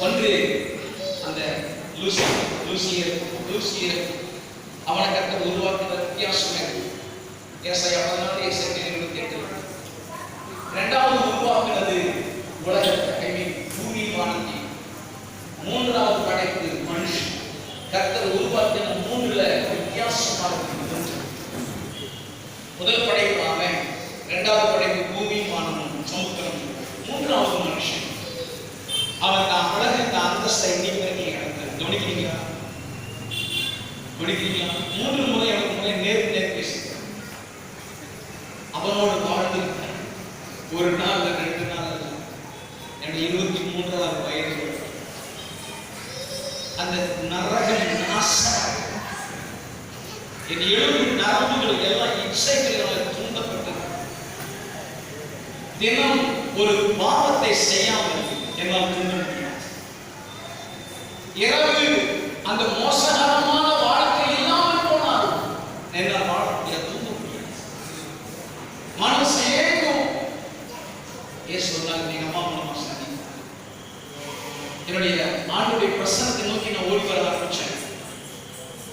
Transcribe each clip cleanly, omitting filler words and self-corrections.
ஒன்று அந்த லூசியர் அவனை கர்த்தர் உருவாக்குற வித்தியாசமே ஏசாயா 14:28. இரண்டாவது உருவாக்குறது உலகத்தை, பூமி வானத்தை. மூன்றாவது படைப்பு மனுஷன். கர்த்தர் உருவாக்கின மூன்றுல வித்தியாசமாக இருக்கு. முதல் படைப்பு அவன், இரண்டாவது படைப்பு பூமி வானமும் சமுத்திரம், மூன்றாவது மனுஷன். அவன் தான் உலகத்தை அந்தஸ்தை நீங்க கவனிக்கிறீங்களா? மூன்று முறை எனக்கு முறை நேருக்கு பேசுகிறேன். அவனோடு வாழ்ந்திருக்கிறேன். ஒரு நாள் 2 நாள் அல்ல, என்னுடைய 23வது வயது அந்த நரகம் நாசம், என் எலும்பு நரம்புகள் எல்லாம் இச்சைகளால் தூண்டப்பட்டது. தினம் ஒரு பாவத்தை செய்யாமல் என்னால் தூண்ட முடியாது. இரவு அந்த மோசகரமான வாழ்க்கை இல்லாமல் போனாலும் என்னால் வாழ முடியாது, தூங்க முடியாது. மனம் சேரும். சொன்னாங்க, எங்க அம்மா மூலமா சொன்னீங்க. என்னுடைய ஆண்டுடைய பிரசனத்தை நோக்கி நான் ஓடி வர ஆரம்பிச்சேன்.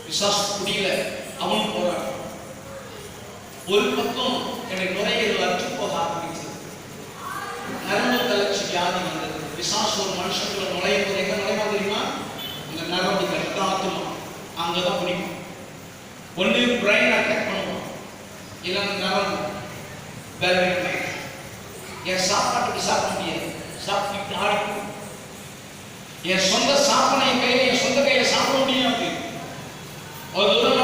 விசாச குடியில அவன் போறான். ஒரு பக்கம் என்னுடைய நுரையீரல் அற்று போக ஆரம்பிச்சது. நரம்பு தளர்ச்சி வியாதி வந்தது. விசாசு ஒரு மனுஷனுக்குள்ள நுழையும் போது எங்க நுழைவா தெரியுமா? இந்த நரம்பு கட்டாத்துமா அங்கதான் பிடிக்கும். ஒன்று பிரெயின் அட்டாக் பண்ணுவோம், இல்லைன்னா நரம்பு வேற. என் சாப்பாட்டுக்கு சாப்பிட முடியாது, சாப்பிட்டு ஆடிக்கும். என் சொந்த சாப்பாடு என் கையில, என் சொந்த கையில சாப்பிட முடியாது. ஒரு தூரம்